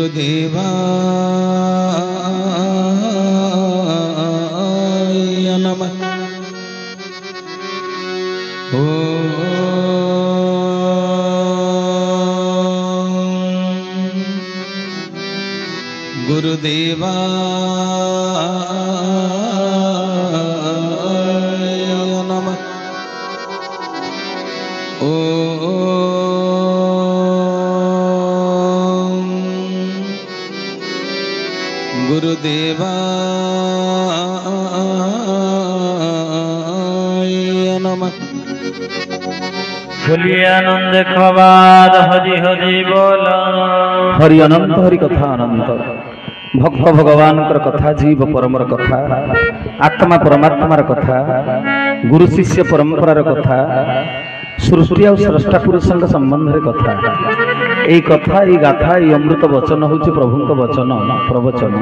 गुरुदेवाय नमः। गुरुदेवाय नमः। गुरुदेवाय नमः। बोलिए आनंद खबाद हरि हरि बोल। हरि अनंत हरि कथा अनंत भक्त भगवान कथा जीव परमर कथा आत्मा परमात्मार कथा गुरु शिष्य परंपरार कथा सृष्टि और स्रष्टा पुरुष संबंध कथा यही कथा ये गाथा ये अमृत वचन हूँ प्रभु वचन प्रवचन।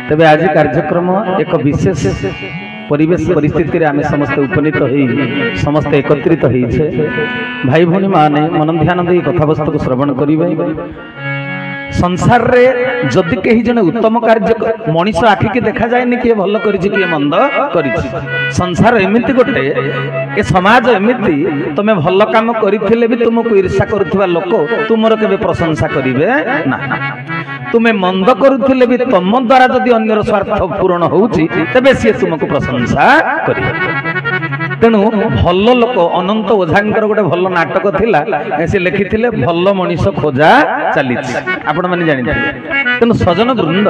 तेबे आज कार्यक्रम एक विशेष परिवेश परिस्थिति रे आमे समस्त उपनीत होई समस्त एकत्रित होइछे। भाई भौणी माने मन ध्यान दे कथा वस्तु को श्रवण करिवे। संसार रे जदि कहीं जने उत्तम कार्य मनीष आखि के देखा जाए किए भल करिछि किए मंद करिछि। संसार एमिति गोटे ए समाज एमिति तमे भल काम करिथिले भी तुमको ईर्ष्या करुथिबा लोक तुमर केबे प्रशंसा करिवे ना। तुमे मंद करुथिले भी तम द्वारा जदि अन्यर स्वार्थ पूर्ण होउछि तबे से तुमको प्रशंसा करिवे। तेणु भल लोक अनंत ओझांकर गोटे भल नाटक थिला से लिखिथिले भल मनीष खोजा चलीछि आपण माने जानिथिले। तेणु सजन वृंद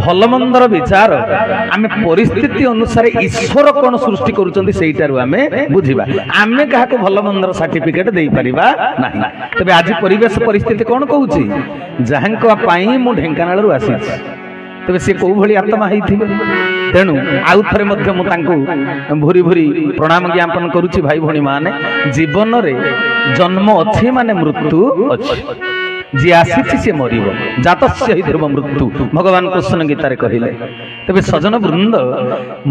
भल मंदर विचार आमे परिस्थिति अनुसार ईश्वर कोन सृष्टि करूचंती सेइटारु आमे बुझिबा। आमे काहाको भल मंदर सर्टिफिकेट देई परिबा नाही। तबे आज परिवेश परिस्थिति कोन कहूछि जहांको पाई मु ढेंकानाळरु आसीछि तेबे से को भली आत्मा हेइथिबे। तेणु आउ थरे मध्य मु तांको भूरी भूरी प्रणाम ज्ञापन करूछि। भाई भौणी माने जीवन रे जन्म अछि माने मृत्यु अछि। जी आसीछि से मरिब जातस्य हि ध्रुव मृत्यु भगवान कृष्ण गीतारे कहिले। तेबे सजन वृंद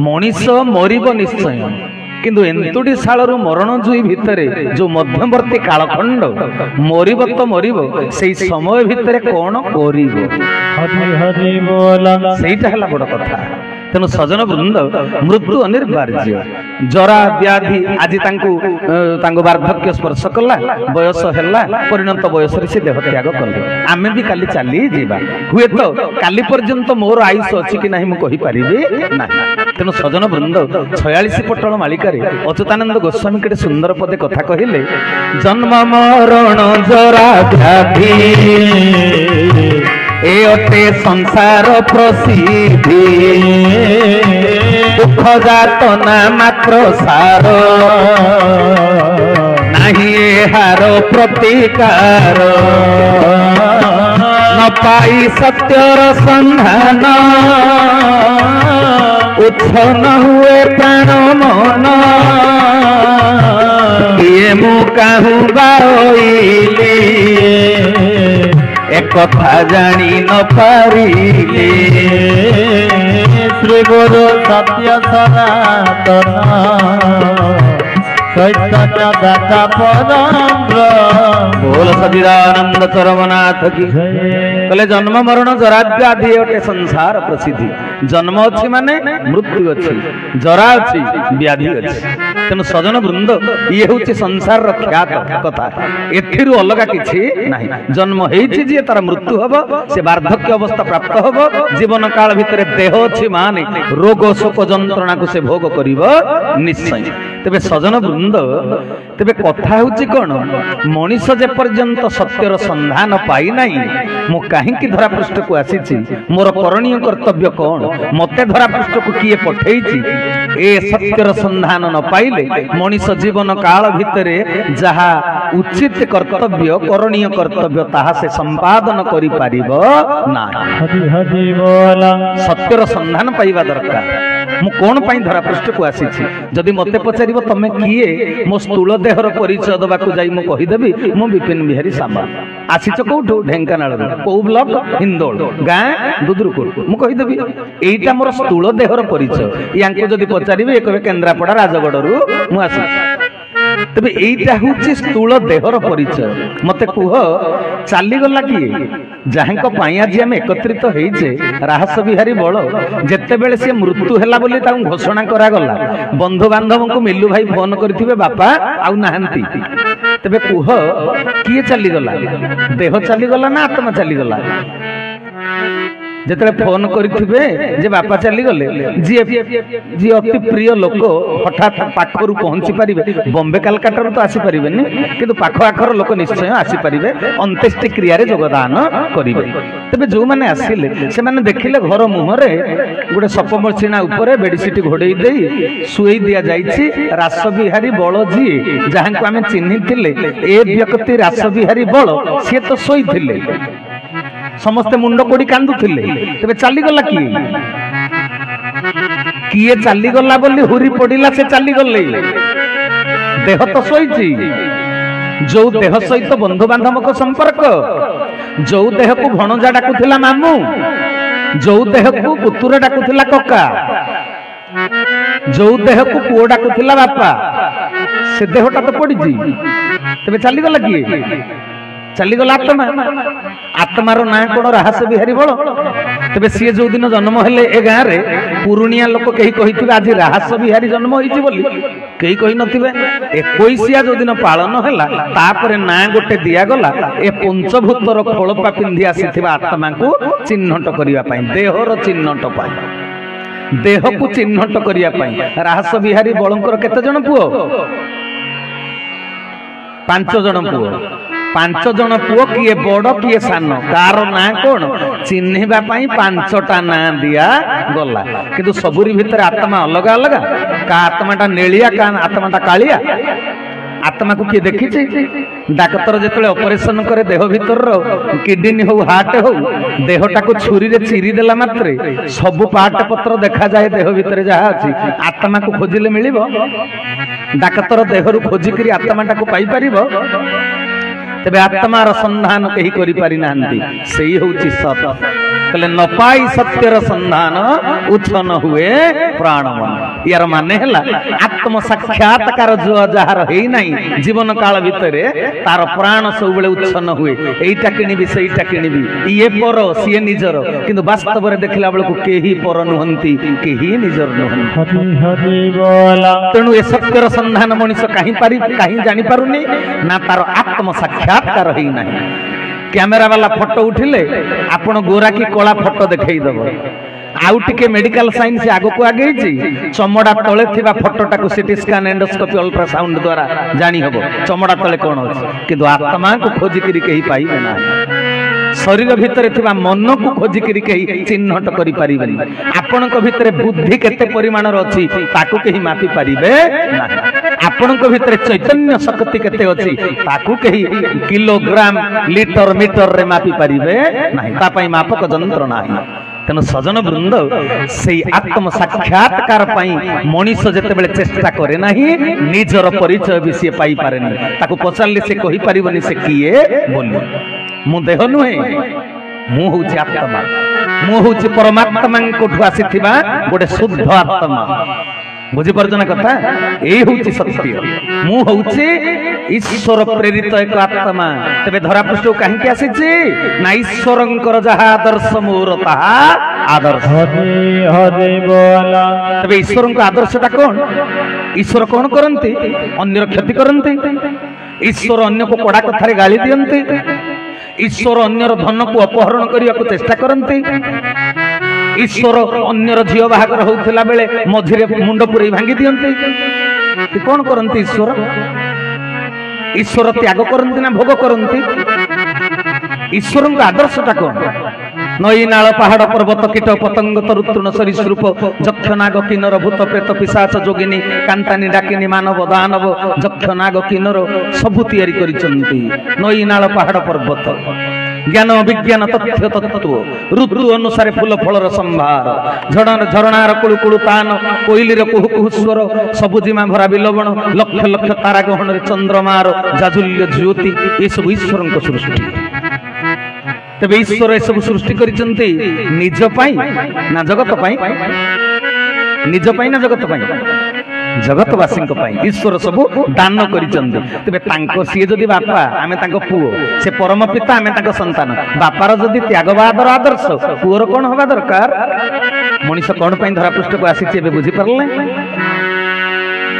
मनीष मरिब निश्चय किंतु एंतुडी सालरू मरण जुई भितरे जो मध्यवर्ती कालखंड मरिब तो मरिब सेई समय भितरे कोन करिब हरि हरि बोल सेइटा हला बड़ कथा। तेणु सजन वृंद मृत्यु अनिर्बार्य जरा व्याधि आज तांको वार्धक्य स्पर्श कला बयस हैला परिणत बयस से देह त्याग कले आमे भी काली चली जीवा हुए तो काली पर्यंत मोर आयुष अछि कि नाही मु कहि परिबे नाही। तेणु सजन वृंद 46 पटल मालिका रे अच्युतानंद गोस्वामी केटे सुंदर पदे कथा कहिले जन्म मरण जरा व्याधि ए अटे संसार प्रसिद्धि दुख जात ना मात्र सार नाही हार प्रतिकार न पाई सत्यर संधान उत्थन हुए प्राण मन किए मु काहू बाइली एक कथा जानी न पारिले श्री गुरु सत्य सनातन चैतन्य दाता परम बोल सच्चिदानंद चरमनाथ की कहले जन्म मरण जरा व्याधि अटे संसार प्रसिद्धि। जन्म अच्छी माने मृत्यु अच्छी जरा अच्छी व्याधि अच्छी। तेणु सजन वृंद ये हूँ संसार ख्यात कथा एथिरु अलगा किछि नाही। जन्म हेछि जे तार मृत्यु हबो से वार्धक्य अवस्था प्राप्त हबो जीवन काल भितरे देह अछि माने रोग शोक जंत्रणा को से भोग करिवो निश्चय। तेबे सजन वृंद तेबे कथा होछि कोन मनीष जे पर्यंत सत्यर संधान पाई नाही मु काहेकि धरा पृष्ठ को आसीछि मोर करणीय कर्तव्य कोन मते धरा पृष्ठ को किए पठेइछि ए सत्यर संधान न पाइले मनीष जीवन काल भितरे जहा उचित कर्तव्य करणीय कर्तव्य ताहा से संपादन करि पारिबो ना। सत्यर संधान पाइबा दरकार। मु कोन पाई धरा पृष्ठ को आसीछि जदि मते पचारिबो तमे किए मो स्थूल देहर परिचय दबा को जाई मु कहि देबी मु विपिन बिहारी सामा आसीछ कोठो ढेंकानाळ को ब्लॉक हिंदोल गां दुदुरकोट मु कहि देबी एईटा मोर स्थूल देहर परिचय यांके जदि पचारिबे एकबे केन्द्रापड़ा राजगढ़ रु मु आसी ତେବେ ଏଇଟା ହଉଛି ସ୍ଥୂଳ ଦେହର ପରିଚୟ। ମତେ କୁହ, ଚାଲିଗଲା କିଏ? ଯାହାଙ୍କ ପାଇଁ ଆଜି ଆମେ ଏକତ୍ରିତ ହେଇଛେ, ରାହସ ବିହାରୀ ବଳ। ଯେତେବେଳେ ସେ ମୃତ୍ୟୁ ହେଲା ବୋଲି ତାଙ୍କୁ ଘୋଷଣା କରାଗଲା, ବନ୍ଧୁବାନ୍ଧବଙ୍କୁ ମିଲୁ ଭାଇ ଫୋନ କରିଥିବେ, ବାପା ଆଉ ନାହାନ୍ତି। ତେବେ କୁହ, କିଏ ଚାଲିଗଲା? ଦେହ ଚାଲିଗଲା ନା ଆତ୍ମା ଚାଲିଗଲା? ଯେତେବେଳେ ଫୋନ କରିଥିବେ ଯେ ବାପା ଚାଲିଗଲେ, ଯିଏ ଅତି ପ୍ରିୟ ଲୋକ ହଠାତ୍ ପାଖରୁ ପହଞ୍ଚି ପାରିବେ, ବମ୍ବେ କାଲକାଟାରୁ ତ ଆସିପାରିବେନି, କିନ୍ତୁ ପାଖ ଆଖର ଲୋକ ନିଶ୍ଚୟ ଆସିପାରିବେ, ଅନ୍ତେଷ୍ଟି କ୍ରିୟାରେ ଯୋଗଦାନ କରିବେ। ତେବେ ଯୋଉମାନେ ଆସିଲେ ସେମାନେ ଦେଖିଲେ ଘର ମୁହଁରେ ଗୋଟେ ସପମଚିଣା ଉପରେ ବେଡସିଟ୍ ଘୋଡେଇ ଦେଇ ଶୁଏଇ ଦିଆଯାଇଛି ରାସ ବିହାରୀ ବଳ, ଯିଏ ଯାହାଙ୍କୁ ଆମେ ଚିହ୍ନିଥିଲେ ଏ ବ୍ୟକ୍ତି ରାସ ବିହାରୀ ବଳ, ସିଏ ତ ଶୋଇଥିଲେ। ସମସ୍ତେ ମୁଣ୍ଡ କୋଡି କାନ୍ଦୁଥିଲେ। ତେବେ ଚାଲିଗଲା କିଏ? କିଏ ଚାଲିଗଲା ବୋଲି ହୁରି ପଡିଲା ସେ ଚାଲିଗଲେ। ଦେହ ତ ଶୋଇଛି। ଯୋଉ ଦେହ ସହିତ ବନ୍ଧୁବାନ୍ଧବଙ୍କ ସମ୍ପର୍କ, ଯୋଉ ଦେହକୁ ଭଣଜା ଡାକୁଥିଲା ମାମୁଁ, ଯୋଉ ଦେହକୁ ପୁତୁର ଡାକୁଥିଲା କକା, ଯୋଉ ଦେହକୁ ପୁଅ ଡାକୁଥିଲା ବାପା, ସେ ଦେହଟା ତ ପଡିଛି। ତେବେ ଚାଲିଗଲା କିଏ? ଚାଲିଗଲା ଆତ୍ମା। ଆତ୍ମାର ନାଁ କଣ? ରାହସ ବିହାରୀ ବଳ। ତେବେ ସିଏ ଯୋଉ ଦିନ ଜନ୍ମ ହେଲେ ଏ ଗାଁରେ, ପୁରୁଣିଆ ଲୋକ କେହି କହିଥିବେ ଆଜି ରାହସ ବିହାରୀ ଜନ୍ମ ହେଇଛି ବୋଲି? କେହି କହିନଥିବେ। 21 ଯୋଉ ଦିନ ପାଳନ ହେଲା, ତାପରେ ନାଁ ଗୋଟେ ଦିଆଗଲା ଏ ପଞ୍ଚଭୂତର ଖୋଳପା ପିନ୍ଧି ଆସିଥିବା ଆତ୍ମାକୁ ଚିହ୍ନଟ କରିବା ପାଇଁ, ଦେହର ଚିହ୍ନଟ ପାଇଁ, ଦେହକୁ ଚିହ୍ନଟ କରିବା ପାଇଁ। ରାହସ ବିହାରୀ ବଳଙ୍କର କେତେ ଜଣ ପୁଅ? 5 ଜଣ ପୁଅ। 5 ଜଣ ପୁଅ, କିଏ ବଡ କିଏ ସାନ, ତାର ନାଁ କଣ? ଚିହ୍ନିବା ପାଇଁ 5ଟା ନାଁ ଦିଆ ଗଲା। କିନ୍ତୁ ସବୁରି ଭିତରେ ଆତ୍ମା ଅଲଗା ଅଲଗା। କା ଆତ୍ମାଟା ନେଳିଆ, କା ଆତ୍ମାଟା କାଳିଆ। ଆତ୍ମାକୁ କିଏ ଦେଖିଛି? ଡାକ୍ତର ଯେତେବେଳେ ଅପରେସନ କରେ ଦେହ ଭିତରର କିଡନୀ ହଉ ହାର୍ଟ ହଉ, ଦେହଟାକୁ ଛୁରୀରେ ଚିରି ଦେଲା ମାତ୍ରେ ସବୁ ପାର୍ଟ ପତ୍ର ଦେଖାଯାଏ ଦେହ ଭିତରେ ଯାହା ଅଛି। ଆତ୍ମାକୁ ଖୋଜିଲେ ମିଳିବ? ଡାକ୍ତର ଦେହରୁ ଖୋଜିକିରି ଆତ୍ମାଟାକୁ ପାଇପାରିବ? ତେବେ ଆତ୍ମାର ସନ୍ଧାନ କେହି କରିପାରିନାହାନ୍ତି। ସେଇ ହଉଛି ସତ। କହିଲେ ନ ପାଇ ସତ୍ୟର ସନ୍ଧାନ ଉଚ୍ଛନ ହୁଏ ପ୍ରାଣମନ। ইয়ার মানে ହେଲା ଆତ୍ମ ସାକ୍ଷାତକାର ଯାହାର ହେଇନାହିଁ ଜୀବନ କାଳ ଭିତରେ, ତାର ପ୍ରାଣ ସବୁବେଳେ ଉଚ୍ଛନ ହୁଏ। ଏଇଟା କିଣିବି ସେଇଟା କିଣିବି, ଇଏ ପର ସିଏ ନିଜର, କିନ୍ତୁ ବାସ୍ତବରେ ଦେଖିଲା ବେଳକୁ କେହି ପର ନୁହନ୍ତି, କେହି ନିଜର ନୁହନ୍ତି। ତେଣୁ ଏ ସତ୍ୟର ସନ୍ଧାନ ମଣିଷ କାହିଁ ଜାଣିପାରୁନି ନା ତାର ଆତ୍ମ ସାକ୍ଷାତକାର ହେଇନାହିଁ। କ୍ୟାମେରା ବାଲା ଫଟୋ ଉଠିଲେ ଆପଣ ଗୋରା କି କଳା ଫଟୋ ଦେଖେଇଦବ। ଆଉ ଟିକେ ମେଡିକାଲ ସାଇନ୍ସ ଆଗକୁ ଆଗେଇଛି, ଚମଡା ତଳେ ଥିବା ଫଟୋଟାକୁ ସିଟି ସ୍କାନ, ଏଣ୍ଡୋସ୍କୋପି, ଅଲ୍ଟ୍ରାସାଉଣ୍ଡ ଦ୍ୱାରା ଜାଣି ହବ ଚମଡା ତଳେ କଣ ଅଛି। କିନ୍ତୁ ଆତ୍ମାକୁ ଖୋଜିକିରି କେହି ପାଇବେ ନାହିଁ। ଶରୀର ଭିତରେ ଥିବା ମନକୁ ଖୋଜିକିରି କେହି ଚିହ୍ନଟ କରିପାରିବେନି। ଆପଣଙ୍କ ଭିତରେ ବୁଦ୍ଧି କେତେ ପରିମାଣର ଅଛି ତାକୁ କେହି ମାପି ପାରିବେ ନାହିଁ। ଆପଣଙ୍କ ଭିତରେ ଚୈତନ୍ୟ ଶକ୍ତି କେତେ ଅଛି ତାକୁ କେହି କିଲୋଗ୍ରାମ, ଲିଟର, ମିଟରରେ ମାପି ପାରିବେ ନାହିଁ। ତା ପାଇଁ ମାପକ ଯନ୍ତ୍ର ନାହିଁ। ତେଣୁ ସଜନ ବୃନ୍ଦ, ସେଇ ଆତ୍ମ ସାକ୍ଷାତକାର ପାଇଁ ମଣିଷ ଯେତେବେଳେ ଚେଷ୍ଟା କରେ ନାହିଁ, ନିଜର ପରିଚୟ ବି ସିଏ ପାଇପାରେନି। ତାକୁ ପଚାରିଲେ ସେ କହିପାରିବନି ସେ କିଏ ବୋଲି। ମୁଁ ଦେହ ନୁହେଁ, ମୁଁ ହଉଛି ଆତ୍ମା, ମୁଁ ହଉଛି ପରମାତ୍ମାଙ୍କଠୁ ଆସିଥିବା ଗୋଟେ ଶୁଦ୍ଧ ଆତ୍ମା। ବୁଝିପାରୁଛ ନା କଥା? ଏଇ ହଉଛି ସତ୍ୟ। ମୁଁ ହଉଛି ଈଶ୍ୱର ପ୍ରେରିତ ଏକ ଆତ୍ମା। ତେବେ ଧରାପୃଷ୍ଠକୁ କାହିଁକି ଆସିଛି ନା ଈଶ୍ୱରଙ୍କର ଯାହା ଆଦର୍ଶ ମୋର ତାହା ଆଦର୍ଶ। ତେବେ ଈଶ୍ୱରଙ୍କ ଆଦର୍ଶଟା କଣ? ଈଶ୍ୱର କଣ କରନ୍ତି? ଅନ୍ୟର କ୍ଷତି କରନ୍ତି। ଈଶ୍ୱର ଅନ୍ୟକୁ କଡା କଥାରେ ଗାଳି ଦିଅନ୍ତି। ଈଶ୍ୱର ଅନ୍ୟର ଧନକୁ ଅପହରଣ କରିବାକୁ ଚେଷ୍ଟା କରନ୍ତି। ଈଶ୍ୱର ଅନ୍ୟର ଝିଅ ବାହାଘର ହଉଥିଲା ବେଳେ ମଝିରେ ମୁଣ୍ଡ ପୁରେଇ ଭାଙ୍ଗି ଦିଅନ୍ତି। କଣ କରନ୍ତି ଈଶ୍ୱର? ଈଶ୍ୱର ତ୍ୟାଗ କରନ୍ତି ନା ଭୋଗ କରନ୍ତି? ଈଶ୍ୱରଙ୍କ ଆଦର୍ଶଟା କଣ? ନଈ ନାଳ ପାହାଡ ପର୍ବତ କୀଟ ପତଙ୍ଗ ତରୁତୃଣ ସରୀସୃପ ଯକ୍ଷ ନାଗ କିନ୍ନର ଭୂତ ପ୍ରେତ ପିଶାଚ ଯୋଗିନୀ କାନ୍ତାନୀ ଡାକିନୀ ମାନବ ଦାନବ ଯକ୍ଷ ନାଗ କିନ୍ନର ସବୁ ତିଆରି କରିଛନ୍ତି। ନଈ ନାଳ ପାହାଡ ପର୍ବତ, ଜ୍ଞାନ ବିଜ୍ଞାନ ତଥ୍ୟ ତତ୍ତ୍ୱ, ଋତୁ ଅନୁସାରେ ଫୁଲ ଫଳର ସମ୍ଭାର, ଝରଣାର କୁଳୁ କୁଳୁ ତାନ, କୋଇଲିର କୁହୁ କୁହୁ ସ୍ୱର, ସବୁଜିମା ଭରା ବିଲବଣ, ଲକ୍ଷ ଲକ୍ଷ ତାରା ଗହଣରେ ଚନ୍ଦ୍ରମାର ଜାଜୁଲ୍ୟ ଜ୍ୟୋତି, ଏସବୁ ଈଶ୍ୱରଙ୍କ ସୃଷ୍ଟି। ତେବେ ଈଶ୍ୱର ଏସବୁ ସୃଷ୍ଟି କରିଛନ୍ତି ନିଜ ପାଇଁ ନା ଜଗତ ପାଇଁ? ନିଜ ପାଇଁ ନା ଜଗତ ପାଇଁ? जगतवासी ईश्वर सबू दान करिचंदी तेबे तांको सिए जदि बापा आमे तांको पुओ से परम पिता आमे तांको संतान बापार जदि त्यागवादर आदर्श पुओर कोन होबा दरकार मनीष कोन पई धरा पृष्ठ को आसी छे बुझी परले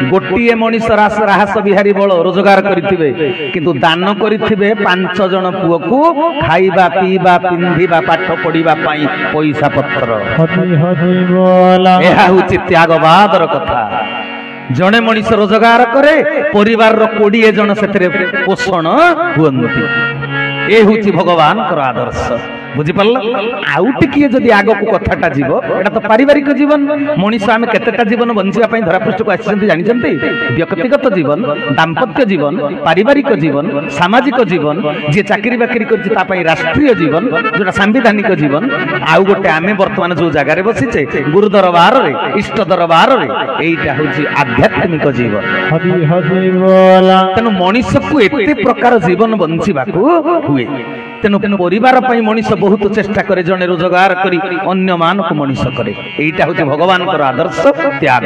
गोटिए मनीष राहस बिहारी बल रोजगार करिथिबे किंतु दान करिथिबे 5 जन पुओ को खाइबा पीबा पिंधिबा पाठ पढिबा पई पैसा पत्र एहा होची त्यागवादर कथा जने मनीष रोजगार करे परिवार रो 20 जन सेतरे पोषण हुअंती ए होची भगवान कर आदर्श बुझी पारला आउ टिकिए जदि आगो को कथाटा जीव एटा तो पारिवारिक जीवन मनीष आमे केतेटा जीवन बंचिबा पई धरापृष्ठ को आछिसंती जानिचंती व्यक्तिगत जीवन दाम्पत्य जीवन पारिवारिक जीवन सामाजिक जीवन जे चाकरी बाकरी करछि ता पई राष्ट्रीय जीवन जोटा संवैधानिक जीवन आउ गोटे आमे वर्तमान जो जगह रे बसिछे गुरु दरबार रे इष्ट दरबार रे एइटा होछि आध्यात्मिक जीवन तेनु मनीष को एते प्रकार जीवन बंचिबाकू हुए तेनु परिवार पई मनीष बहुत चेष्टा करे जने रोजगार करी अन्य मान को मनीष करे एइटा होछि भगवान कर आदर्श त्याग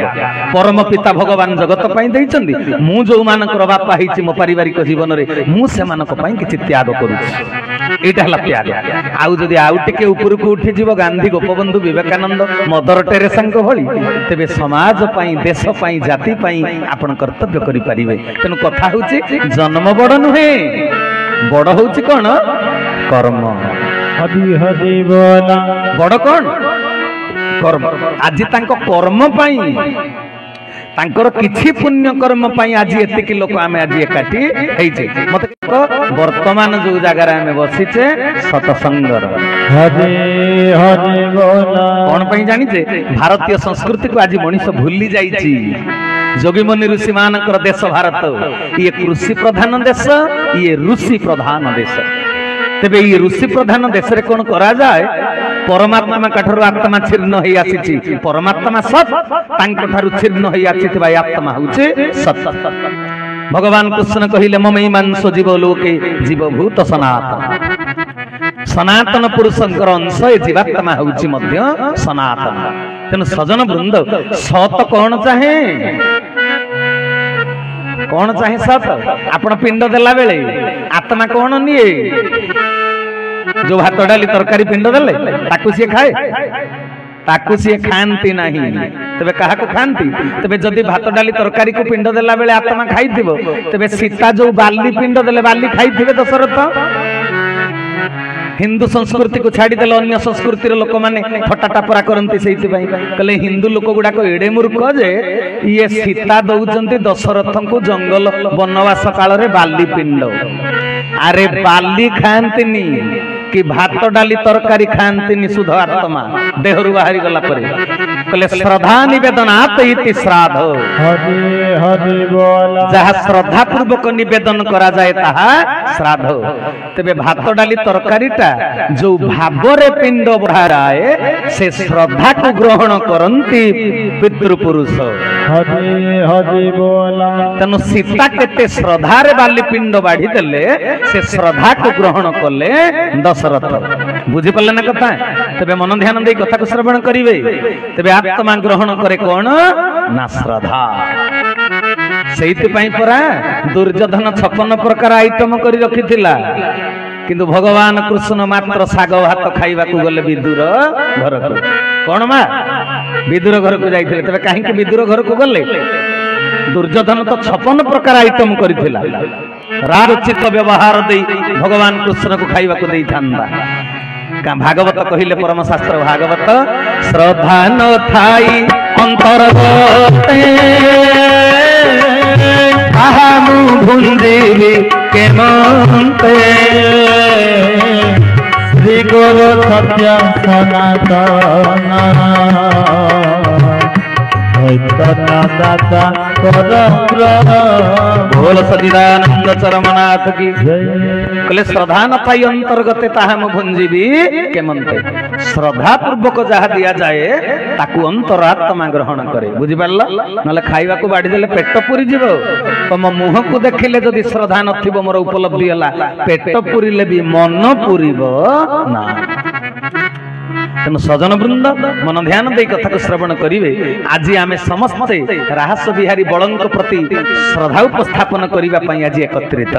परम पिता भगवान जगत पई दैचंदी मु जो मानकर बापा हिछि मो पारिवारिक जीवन रे मु से मानक पई किछि त्याग करूछि एइटा हला त्याग आउ जदि आउ टिके ऊपर को उठी जीव गांधी गोपबंधु विवेकानंद मदर टेरेसा को भली तेबे समाज पई देश पई जाति पई आपण कर्तव्य करि परिबे तेनु कथा होछि जन्म बड़ नुहे बड़ होछि कोन कर्म बड़ कौन कर्म आज तांको कर्म पाई तांकर किछि पुण्य कर्म पाई आज एतिकी लोक आमे आज एकाठी हेइछे मते वर्तमान जो जगह आमे बसिछे सतसंगर कोन पाई जानि जे भारतीय संस्कृति को आज मनीष भूली जाईछि जोगीमुनि ऋषि मानकर देश भारत ये कृषि प्रधान देश ये ऋषि प्रधान देश तेबे ये ऋषि प्रधान देश रे कोन करा जाय परमात्मा काठर आत्मा छिन्न होई आसीछि परमात्मा सत तांको ठारु छिन्न होई आसीथिबा आत्मा होचे सत भगवान कृष्ण कहिले ममई मांस जीव लोके जीवभूत सनातन सनातन पुरुषंकर अंश ए जीवात्मा होची मध्य सनातन तेन सजन वृंद सत कोन चाहे कौन चाहे सत आपण पिंड देला बेले आत्मा कौन निये जो भात डाली तरकारी पिंड देले ताकू सी खाए ताकू सी खांती नहीं तबे कहा को खांती तबे जदी भात डाली तरकारी को पिंड देला बेले आत्मा खाइथिबो तबे सीता जो बाली पिंड देले बाली खाइथिबे दशरथ हिंदू संस्कृति को छाड़ी देले अन्य संस्कृति रो लोक माने फटा टापरा करंती सेइति पई कले हिंदू लोक गुडा को एडे मूर्ख जे ये सीता दउचंती दशरथ को जंगल वनवास काल रे बाली पिंड अरे बाली खांतिनी कि भात डाली तरकारी खांतिनी सुध आत्मा देहरु बाहरी गला परे कले श्रद्धा निवेदनात इति श्राद्ध जहा श्रद्धा पूर्वक निवेदन करा जाए ताहा श्राद्ध तेबे भात डाली तरकारीटा जो भावरे पिंड बढ़ाए से श्रद्धा को ग्रहण करंती पितृपुरुष तेनु सीता केते श्रद्धा रे बाली पिंड बाढ़ी देले से श्रद्धा को ग्रहण कले दशरथ बुझी पल्ले ना कथा तेबे मन ध्यान दे कथा को श्रवण करिवे तेबे आत्मा ग्रहण करे कोन ना श्रद्धा सेइति पई परा दुर्योधन 56 प्रकार आइटम करी रखिथिला किंतु भगवान कृष्ण मात्र साग भात खाइबा को गले विदुर घर को कोन मा विदुर घर को जाइथिले तबे काहे कि विदुर घर को गले दुर्योधन तो 56 प्रकार आइटम करिथिला राजोचित व्यवहार दे भगवान कृष्ण को खाइबा को देई थांदा का भागवत कहिले परम शास्त्र भागवत श्रद्धा न थाई अंतर्गते आहामु भुंजीली के मंते श्री गुरु सत्य सनातन दाता बोल सचिदानंद चरमनाथ की कले श्रद्धा न थाई अंतर्गते ताहा मु भुंजीबी केमंते श्रद्धा पूर्वक जहा दिया जाए ताकू अंतरात्मा ग्रहण करे बुझी पारला नले खाइबा को बाडी देले पेट पुरी जीवो तम मुह को देखिले जदी श्रद्धा नथिबो मोर उपलब्धि हला पेट पुरीले भी मन पुरीबो ना तेणु सजन वृंद मन ध्यान दे कथा को श्रवण करिवे। आज आमे समस्ते राहस बिहारी बलंक प्रति श्रद्धा उपस्थापन करिबा पई आज एकत्रित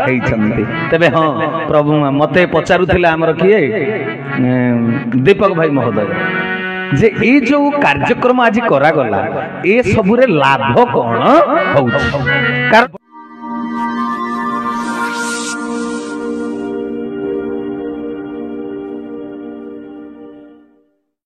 हेइछन्ति। तबे हां प्रभु मते पचारुथिला हमर किए दीपक भाई महोदय जे ए जो कार्यक्रम आज करा गला ए सबुरे लाभ कौन होउछ।